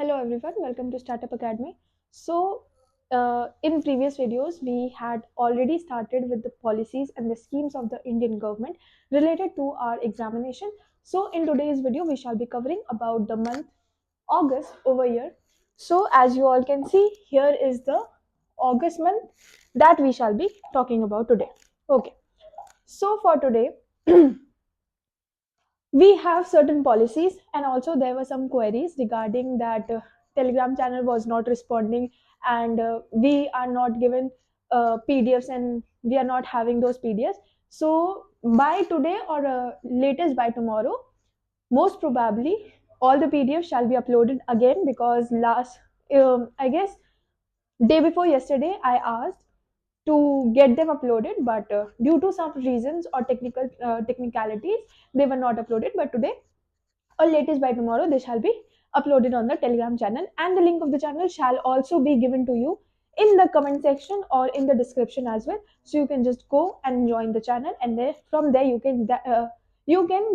Hello everyone, welcome to Startup Academy. In previous videos, we had already started with the policies and the schemes of the Indian government related to our examination. So, in today's video, we shall be covering about the month August over here. So, as you all can see, here is the August month that we shall be talking about today. Okay, so for today, we have certain policies, and also there were some queries regarding that telegram channel was not responding, and we are not given pdfs, and we are not having those pdfs. So by today or latest by tomorrow, most probably all the pdfs shall be uploaded again, because last I guess day before yesterday I asked to get them uploaded, but due to some reasons or technicalities, they were not uploaded. But today or latest by tomorrow, they shall be uploaded on the telegram channel, and the link of the channel shall also be given to you in the comment section or in the description as well, so you can just go and join the channel, and then from there you can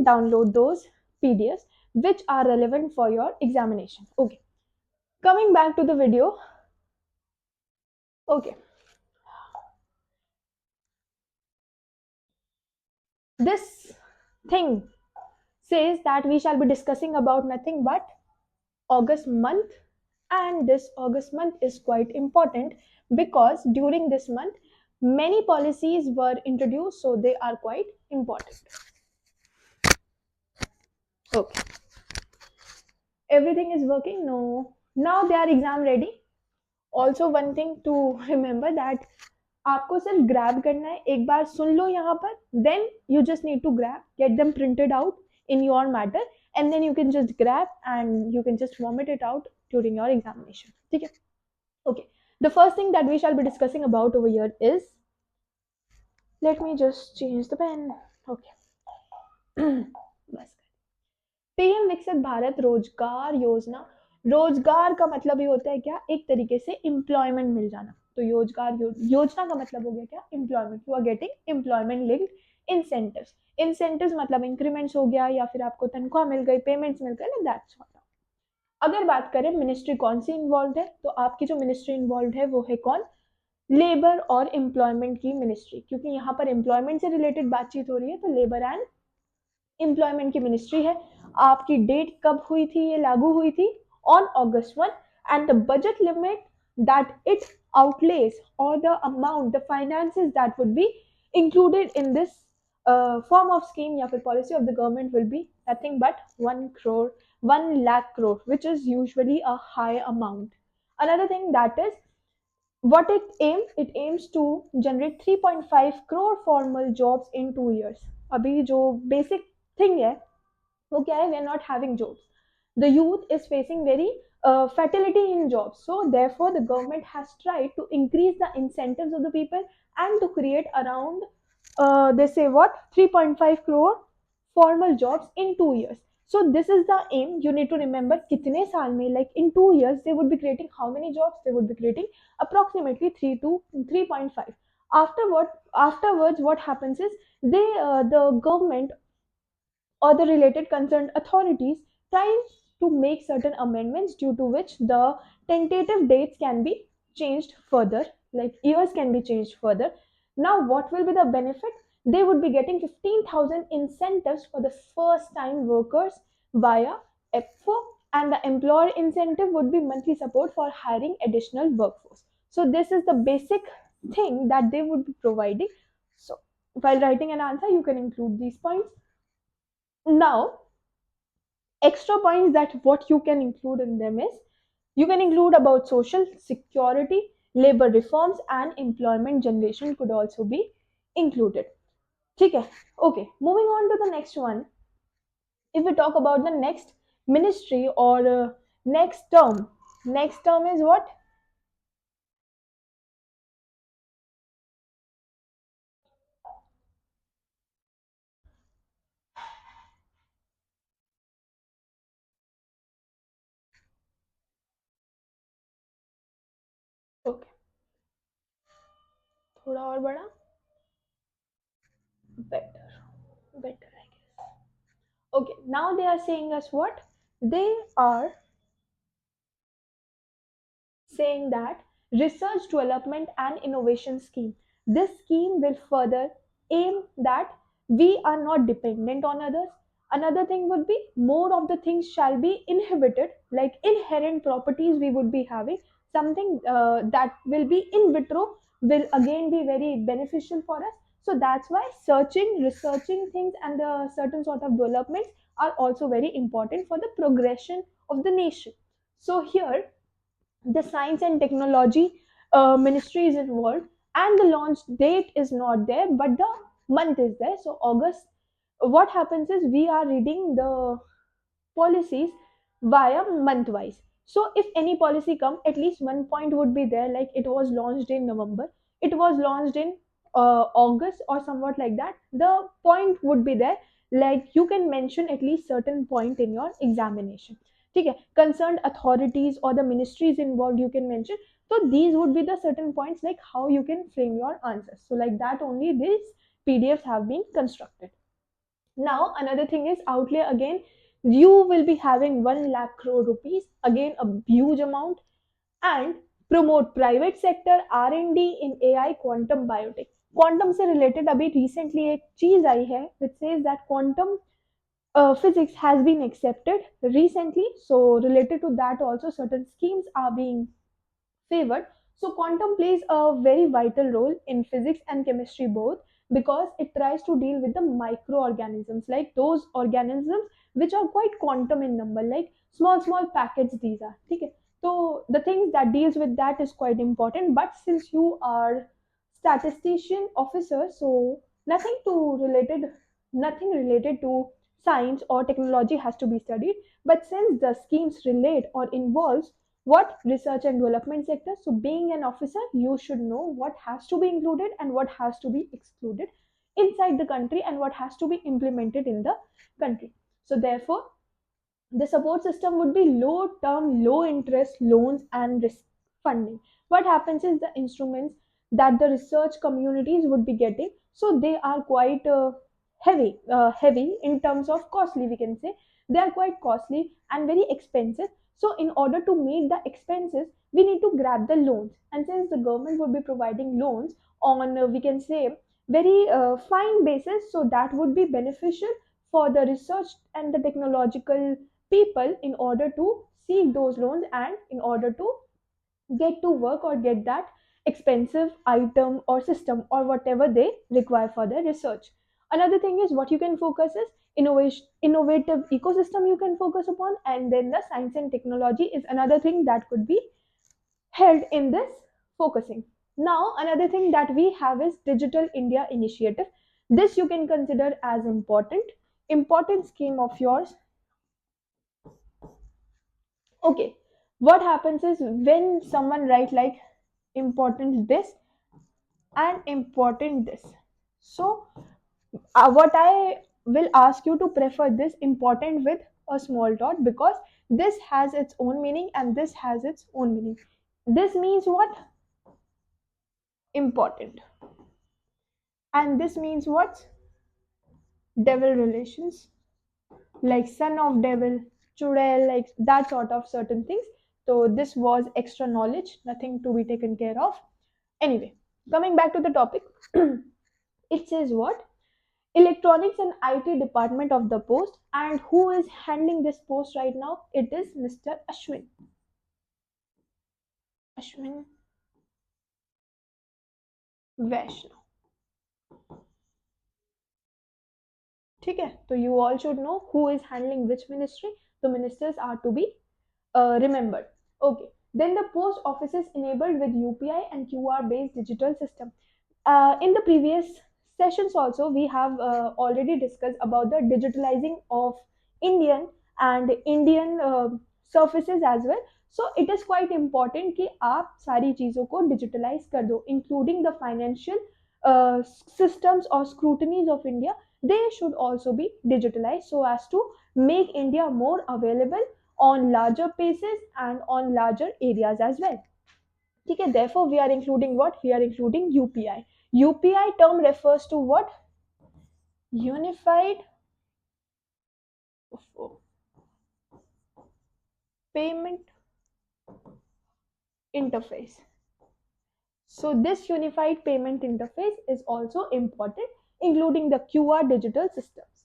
download those pdfs which are relevant for your examination. Okay, coming back to the video. Okay, this thing says that we shall be discussing about nothing but August month, and this August month is quite important because during this month many policies were introduced, so they are quite important. Okay, everything is working? No, now they are exam ready. Also one thing to remember that आपको सिर्फ grab करना है, एक बार सुन लो यहाँ पर, then you just need to grab, get them printed out in your matter, and then you can just grab and you can just vomit it out during your examination. ठीक है? Okay, the first thing that we shall be discussing about over here is, let me just change the pen. Okay. बस, PM विकसित भारत रोजगार योजना. रोजगार का मतलब ये होता है क्या, एक तरीके से एम्प्लॉयमेंट मिल जाना. तो योजना का मतलब हो गया क्या, employment. You are getting employment linked incentives. Incentives मतलब इंक्रीमेंट्स हो गया, या फिर आपको तनख्वाह मिल गई, पेमेंट्स मिल गए ना, दैट्स व्हाट. अगर बात करें मिनिस्ट्री कौन सी इन्वॉल्व है, तो आपकी जो मिनिस्ट्री इन्वॉल्व है वो है कौन, लेबर और एम्प्लॉयमेंट की मिनिस्ट्री, क्योंकि यहाँ पर एम्प्लॉयमेंट से रिलेटेड बातचीत हो रही है, तो लेबर एंड एम्प्लॉयमेंट की मिनिस्ट्री है. आपकी डेट कब हुई थी, ये लागू हुई थी on August 1, and the budget limit that it outlays, or the amount, the finances that would be included in this form of scheme या फिर policy of the government will be nothing but 1 lakh crore, which is usually a high amount. Another thing that is what it aims to generate 3.5 crore formal jobs in 2 years. अभी जो basic thing है वो क्या है, we are not having jobs. The youth is facing very fertility in jobs, so therefore the government has tried to increase the incentives of the people and to create around they say what, 3.5 crore formal jobs in 2 years. So this is the aim. You need to remember kitne saal mein, like in 2 years they would be creating how many jobs, they would be creating approximately 3 to 3.5. Afterwards what happens is, the government or the related concerned authorities try to make certain amendments, due to which the tentative dates can be changed further, like years can be changed further. Now what will be the benefit? They would be getting 15,000 incentives for the first time workers via EPFO, and the employer incentive would be monthly support for hiring additional workforce. So this is the basic thing that they would be providing. So while writing an answer, you can include these points. Now extra points that what you can include in them is, you can include about social security, labor reforms, and employment generation could also be included. ठीक है? Okay, moving on to the next one. If we talk about the next ministry or next term is what? Okay, थोड़ा और बड़ा, better I guess. Okay, now they are saying us what, they are saying that research development and innovation scheme. This scheme will further aim that we are not dependent on others. Another thing would be more of the things shall be inhibited, like inherent properties we would be having. Something that will be in vitro will again be very beneficial for us. So that's why searching, researching things, and the certain sort of developments are also very important for the progression of the nation. So here the science and technology ministry is involved, and the launch date is not there, but the month is there. So August, what happens is we are reading the policies via month wise. So if any policy come, at least one point would be there, like it was launched in November, it was launched in August or somewhat like that. The point would be there, like you can mention at least certain point in your examination. Okay, concerned authorities or the ministries involved you can mention. So these would be the certain points, like how you can frame your answers. So like that only these PDFs have been constructed. Now, another thing is outlay again. You will be having 1 lakh crore rupees, again a huge amount, and promote private sector R&D in AI quantum biotech. Quantum से related अभी recently एक चीज आई है which says that quantum physics has been accepted recently, so related to that also certain schemes are being favored. So quantum plays a very vital role in physics and chemistry both, because it tries to deal with the microorganisms, like those organisms which are quite quantum in number, like small packets these are. Okay. So the things that deals with that is quite important. But since you are statistician officer, so nothing related to science or technology has to be studied. But since the schemes relate or involves what research and development sector, so being an officer you should know what has to be included and what has to be excluded inside the country and what has to be implemented in the country. So therefore the support system would be low term, low interest loans and risk funding. What happens is the instruments that the research communities would be getting, so they are quite heavy in terms of costly, we can say. They are quite costly and very expensive. So in order to meet the expenses, we need to grab the loans. And since the government would be providing loans on, we can say, very fine basis, so that would be beneficial for the research and the technological people in order to seek those loans and in order to get to work or get that expensive item or system or whatever they require for their research. Another thing is what you can focus is innovative ecosystem you can focus upon, and then the science and technology is another thing that could be held in this focusing. Now another thing that we have is Digital India Initiative. This you can consider as important scheme of yours. Okay, what happens is when someone write like important this and important this, so what I will ask you to prefer this important with a small dot, because this has its own meaning and this has its own meaning. This means what? Important. And this means what? Devil relations, like son of devil, chudel, like that sort of certain things. So this was extra knowledge, nothing to be taken care of. Anyway, coming back to the topic, it says what? Electronics and IT department of the post, and who is handling this post right now? It is Mr. Ashwin Vaishnaw. ठीक है, तो you all should know who is handling which ministry. The ministers are to be remembered. Okay, then the post office is enabled with UPI and QR based digital system. In the previous sessions also we have already discussed about the digitalizing of Indian surfaces as well. So it is quite important कि आप सारी चीज़ों को digitalize कर दो, including the financial systems or scrutinies of India. They should also be digitalized so as to make India more available on larger paces and on larger areas as well. ठीक है, therefore we are including what? We are including UPI. UPI term refers to what? Unified Payment interface. So this unified payment interface is also important, including the QR digital systems.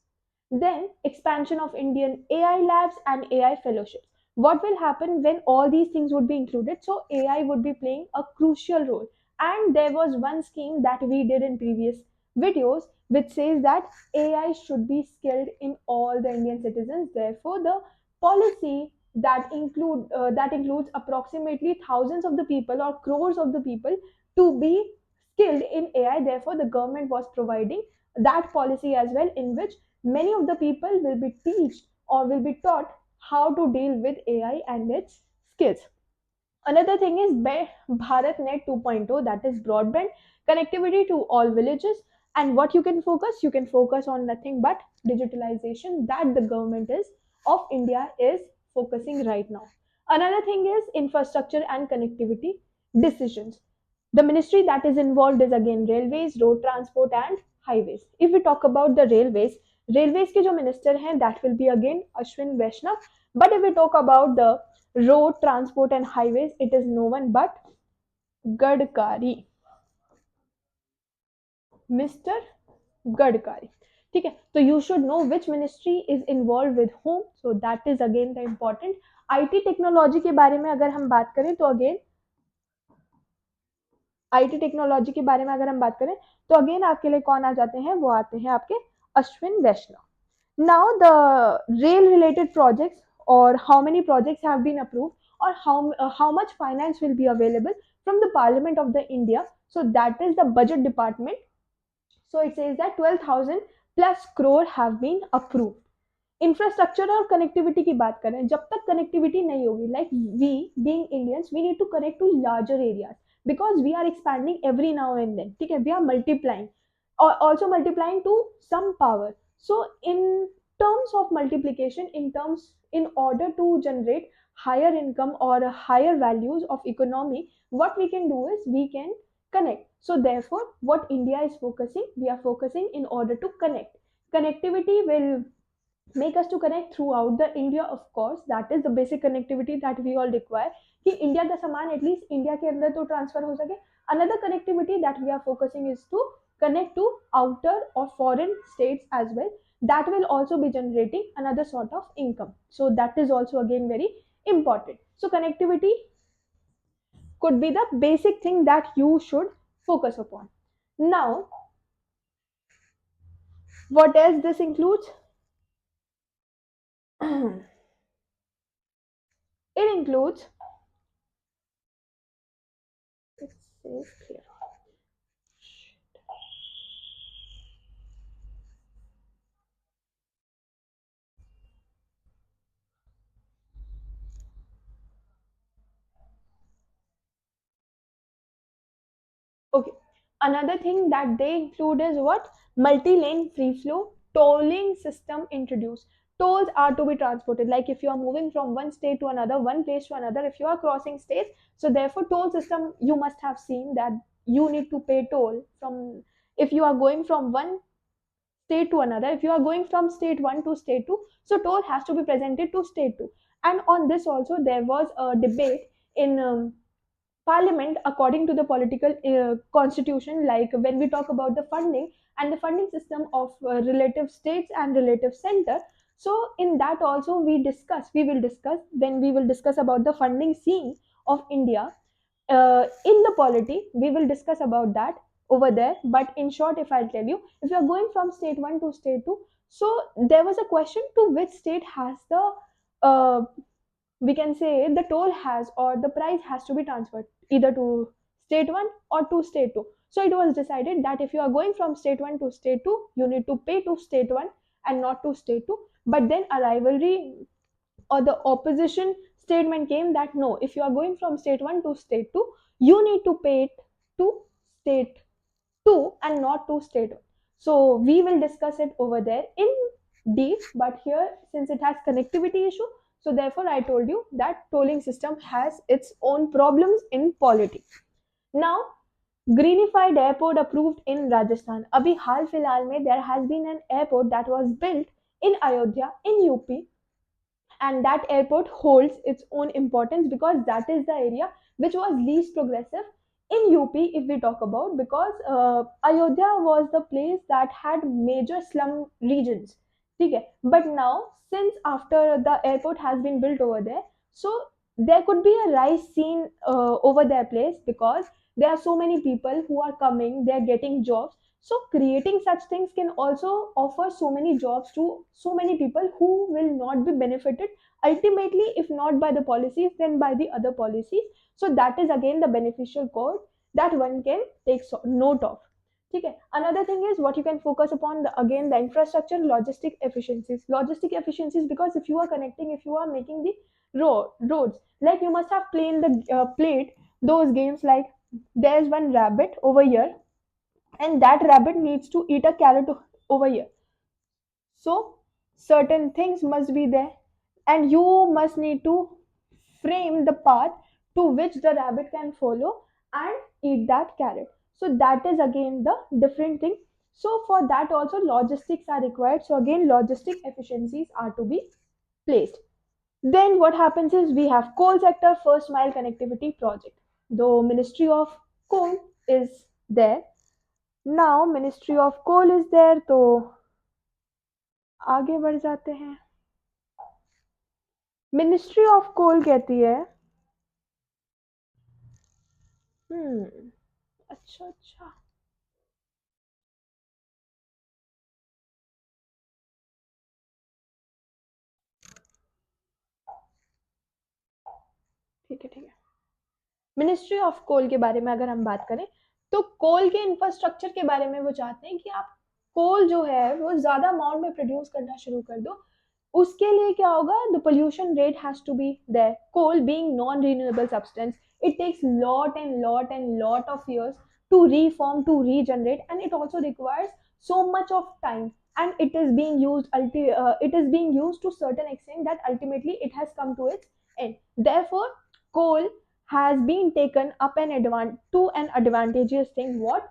Then expansion of Indian AI labs and AI fellowships. What will happen when all these things would be included? So AI would be playing a crucial role. And there was one scheme that we did in previous videos which says that AI should be skilled in all the Indian citizens. Therefore, the policy that includes approximately thousands of the people or crores of the people to be skilled in AI. Therefore, the government was providing that policy as well, in which many of the people will be taught or will be taught how to deal with AI and its skills. Another thing is BharatNet 2.0, that is broadband connectivity to all villages. And what you can focus on nothing but digitalization that the government is of India is focusing right now. Another thing is infrastructure and connectivity decisions. The ministry that is involved is again railways, road transport, and highways. If we talk about the railways के जो minister हैं that will be again Ashwin Vaishnav. But if we talk about the road transport and highways, it is no one but Gadkari, Mr. Gadkari. ठीक है, तो you should know which ministry is involved with whom, so that is again the important. IT technology के बारे में अगर हम बात करें तो अगेन आईटी टेक्नोलॉजी के बारे में अगर हम बात करें तो अगेन आपके लिए कौन आ जाते हैं, वो आते हैं आपके अश्विन वैष्णव. Now the rail related projects or how many projects have been approved or how much finance will be available from the Parliament of the India. So that is the budget department. So it says that 12,000 plus crore have been approved. Infrastructure और connectivity की बात करें, जब तक connectivity नहीं होगी, like we being Indians we need to connect to larger areas because we are expanding every now and then. ठीक है, वी आर मल्टीप्लाइंग और also multiplying to some power. So in terms of multiplication, in order to generate higher income or higher values of economy, what we can do is we can connect. So therefore what India is focusing, we are focusing in order to connect. Connectivity will make us to connect throughout the India, of course. That is the basic connectivity that we all require कि India का सामान at least India के अंदर तो transfer हो सके. Another connectivity that we are focusing is to connect to outer or foreign states as well. That will also be generating another sort of income. So that is also again very important. So connectivity could be the basic thing that you should focus upon. Now, what else this includes? It includes, it says here, okay, another thing that they include is what? Multi-lane free flow tolling system introduced. Tolls are to be transported, like if you are moving from one state to another, one place to another, if you are crossing states, so therefore toll system, you must have seen that you need to pay toll from, if you are going from one state to another, if you are going from state 1 to state 2, so toll has to be presented to state 2. And on this also there was a debate in parliament according to the political constitution, like when we talk about the funding and the funding system of relative states and relative center. So in that also we will discuss when we will discuss about the funding scene of India in the polity, we will discuss about that over there. But in short, if I'll tell you, if you are going from state 1 to state 2, so there was a question to which state has the uh, we can say the toll has or the price has to be transferred either to state 1 or to state 2. So it was decided that if you are going from state 1 to state 2, you need to pay to state 1 and not to state 2. But then a rivalry or the opposition statement came that no, if you are going from state 1 to state 2, you need to pay it to state 2 and not to state 1. So we will discuss it over there in deep, but here since it has connectivity issue, so therefore I told you that tolling system has its own problems in polity. Now, greenified airport approved in Rajasthan. Abhi हाल फिलहाल में there has been an airport that was built in Ayodhya in UP, and that airport holds its own importance because that is the area which was least progressive in UP if we talk about, because Ayodhya was the place that had major slum regions. ठीक है, but now since after the airport has been built over there, so there could be a rise seen over their place, because there are so many people who are coming, they are getting jobs. So creating such things can also offer so many jobs to so many people who will not be benefited ultimately, if not by the policies, then by the other policies. So that is again the beneficial code that one can take note of. ठीक है, another thing is what you can focus upon, again the infrastructure, logistic efficiencies, because if you are connecting, if you are making the roads, like you must have played those games like there's one rabbit over here and that rabbit needs to eat a carrot over here. So certain things must be there, and you must need to frame the path to which the rabbit can follow and eat that carrot. So that is again the different thing. So for that also logistics are required. So again logistic efficiencies are to be placed. Then what happens is we have coal sector first mile connectivity project. Though Ministry of Coal is there, now Ministry of Coal is there, तो आगे बढ़ जाते हैं. Ministry of coal कहती है, अच्छा अच्छा, ठीक है ठीक है. मिनिस्ट्री ऑफ कोल के बारे में अगर हम बात करें, तो कोल के इंफ्रास्ट्रक्चर के बारे में वो चाहते हैं कि आप कोल जो है वो ज्यादा अमाउंट में प्रोड्यूस करना शुरू कर दो. उसके लिए क्या होगा, the pollution rate has to be there. Coal being non renewable substance, it takes lot of years to reform, to regenerate, and it also requires so much of time, and it is being used to certain extent that ultimately it has come to its end. Therefore coal has been taken up to an advantageous thing, what,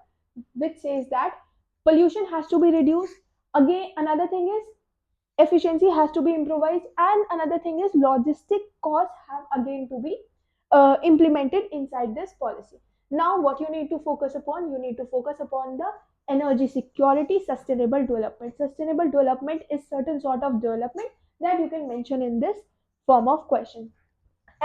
which says that pollution has to be reduced. Again another thing is efficiency has to be improvised, and another thing is logistic costs have again to be implemented inside this policy. Now what you need to focus upon, you need to focus upon the energy security, sustainable development. Sustainable development is certain sort of development that you can mention in this form of question,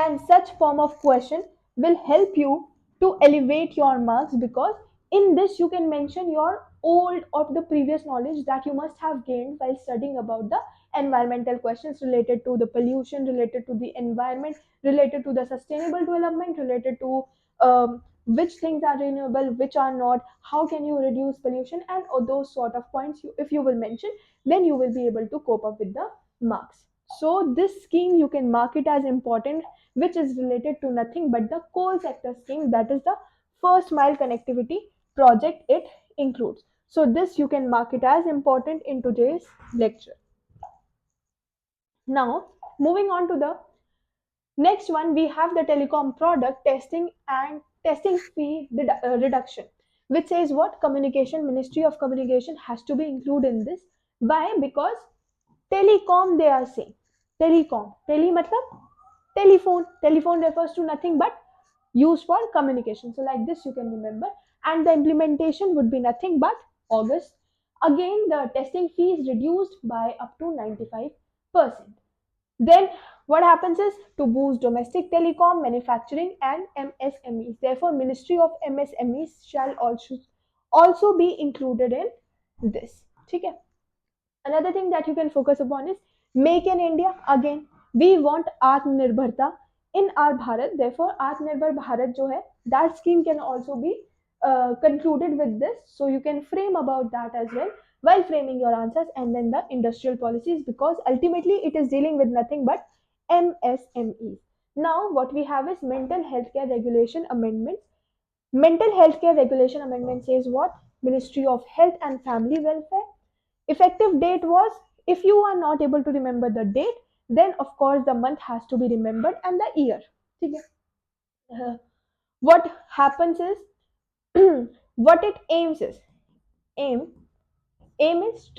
and such form of question will help you to elevate your marks, because in this you can mention your old or the previous knowledge that you must have gained while studying about the environmental questions related to the pollution, related to the environment, related to the sustainable development, related to which things are renewable, which are not, how can you reduce pollution, and all those sort of points if you will mention, then you will be able to cope up with the marks. So this scheme you can mark it as important, which is related to nothing but the coal sector scheme, that is the first mile connectivity project it includes. So this you can mark it as important in today's lecture. Now moving on to the next one, we have the telecom product testing and testing fee reduction, which says what, communication, Ministry of Communication has to be included in this. Why? Because telecom, they are saying telecom, tele matlab telephone refers to nothing but used for communication. So like this you can remember, and the implementation would be nothing but August. Again the testing fee is reduced by up to 95%. Then what happens is to boost domestic telecom manufacturing and MSMEs, therefore Ministry of MSMEs shall also be included in this. Okay. Another thing that you can focus upon is make in India. Again we want atmanirbharta in our Bharat, therefore Atmanirbhar Bharat jo hai, that scheme can also be concluded with this. So you can frame about that as well while framing your answers, and then the industrial policies, because ultimately it is dealing with nothing but MSMEs. Now what we have is mental health care regulation amendments. Mental health care regulation amendment says what, Ministry of Health and Family Welfare. Effective date was, if you are not able to remember the date, then of course the month has to be remembered and the year. Okay. What happens is what it aims is, aim aim is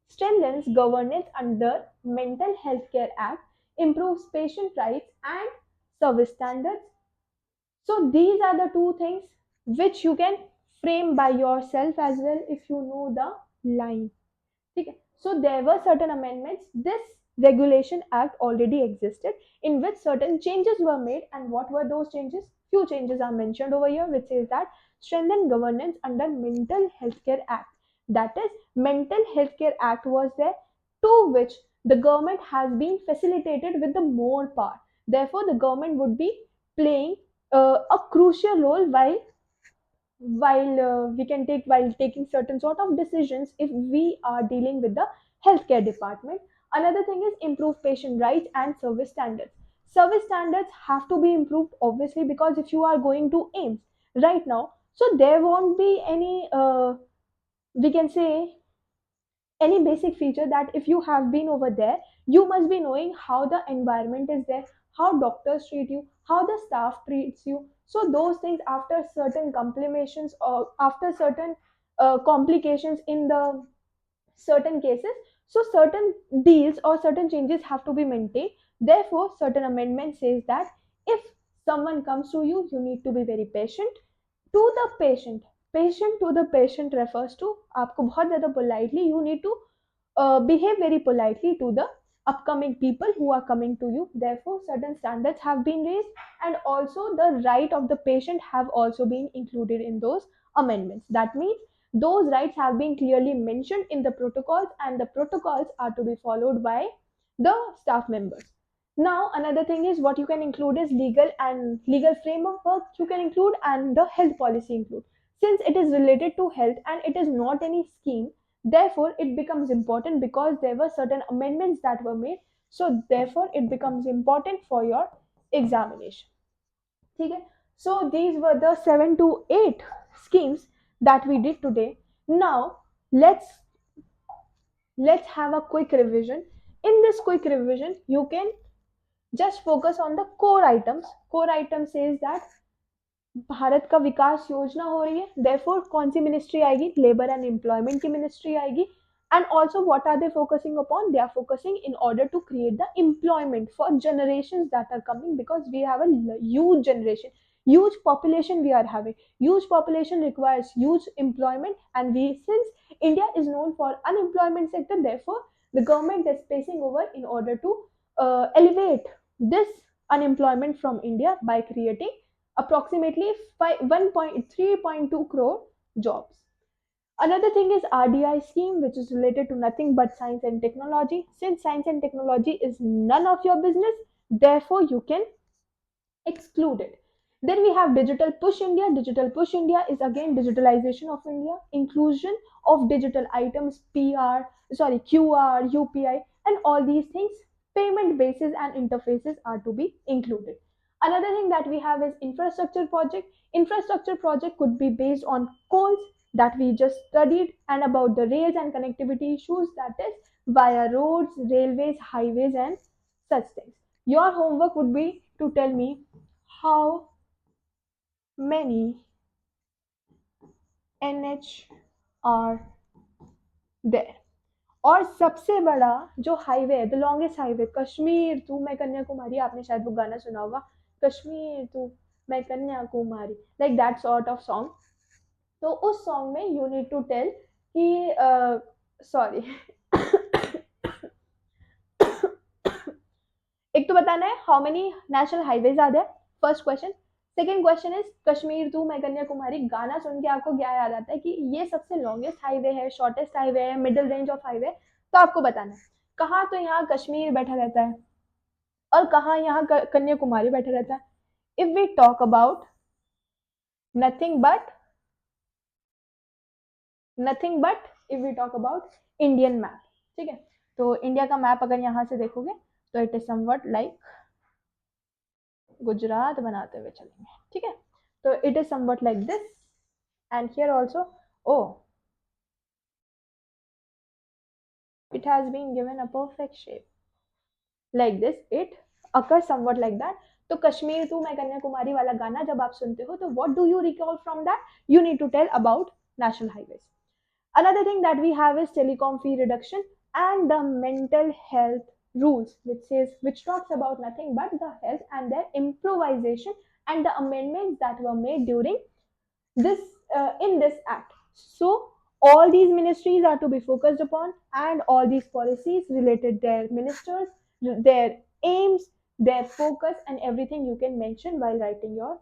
strengthens governance under Mental Health Care Act, improves patient rights and service standards, So these are the two things which you can frame by yourself as well if you know the line. Okay. So there were certain amendments. This regulation act already existed in which certain changes were made. And what were those changes? Few changes are mentioned over here, which says that strengthen governance under Mental Healthcare Act. That is, Mental Healthcare Act was there, to which the government has been facilitated with the more power. Therefore, the government would be playing a crucial role while we can take while taking certain sort of decisions if we are dealing with the healthcare department. Another thing is improve patient rights and service standards. Service standards have to be improved, obviously, because if you are going to aims right now, so there won't be any we can say any basic feature that if you have been over there, you must be knowing how the environment is there, how doctors treat you, how the staff treats you. So those things, after certain complications or after certain complications in the certain cases, so certain deals or certain changes have to be maintained. Therefore, certain amendment says that if someone comes to you, you need to be very patient to the patient. Patient to the patient refers to आपको बहुत ज़्यादा politely you need to behave very politely to the upcoming people who are coming to you. Therefore, certain standards have been raised, and also the right of the patient have also been included in those amendments. That means those rights have been clearly mentioned in the protocols, and the protocols are to be followed by the staff members. Now, another thing is what you can include is legal framework you can include, and the health policy include. Since it is related to health and it is not any scheme, therefore it becomes important because there were certain amendments that were made. So therefore it becomes important for your examination. ठीक है? So these were the 7 to 8 schemes that we did today. Now let's have a quick revision. In this quick revision, you can just focus on the core items. Core item says that Bharat का विकास योजना हो रही है, therefore कौन सी ministry आएगी? Labour and employment की ministry आएगी. And also, what are they focusing upon? They are focusing in order to create the employment for generations that are coming, because we have a huge generation, huge population we are having. Huge population requires huge employment, and we, since India is known for unemployment sector, therefore the government is pacing over in order to elevate this unemployment from India by creating approximately 1.3.2 crore jobs. Another thing is RDI scheme, which is related to nothing but science and technology. Since science and technology is none of your business, therefore you can exclude it. Then we have Digital Push India. Digital Push India is again digitalization of India, inclusion of digital items, QR, UPI, and all these things. Payment bases and interfaces are to be included. Another thing that we have is infrastructure project. Infrastructure project could be based on coals that we just studied, and about the rails and connectivity issues, that is via roads, railways, highways, and such things. Your homework would be to tell me how many NH are there. और सबसे बड़ा जो highway है, the longest highway, Kashmir to मैं कन्याकुमारी, आपने शायद वो गाना सुना होगा, कश्मीर टू मैं Kanyakumari, like that sort of song. तो उस सॉन्ग में यू नीड टू टेल कि सॉरी एक तो बताना है how many national highways are there, first question. Second question is Kashmir to मैं कन्याकुमारी गाना सुन के आपको क्या याद आता है कि ये सबसे लॉन्गेस्ट हाईवे है, शॉर्टेस्ट हाईवे है, मिडिल रेंज ऑफ हाईवे. तो आपको बताना है कहाँ तो यहाँ कश्मीर बैठा रहता है और कहाँ यहाँ कन्याकुमारी बैठा रहता है. If we talk about nothing but if we talk about Indian map, ठीक है, तो इंडिया का मैप अगर यहाँ से देखोगे तो it is somewhat like Gujarat बनाते हुए चलेंगे, ठीक है, तो it is somewhat like this, and here also it has been given a perfect shape like this. It occurs somewhat like that. तो कश्मीर टू मैं कन्याकुमारी वाला गाना जब आप सुनते हो तो what do you recall from that? You need to tell about national highways. Another thing that we have is telecom fee reduction and the mental health rules, which talks about nothing but the health and their improvisation and the amendments that were made during this in this act. So all these ministries are to be focused upon, and all these policies related their ministers, their aims, their focus, and everything you can mention while writing your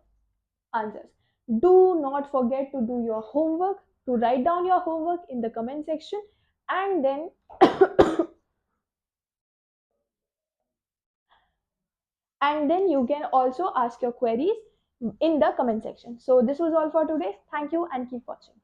answers. Do not forget to do your homework, to write down your homework in the comment section, and then and then you can also ask your queries in the comment section. So this was all for today. Thank you and keep watching.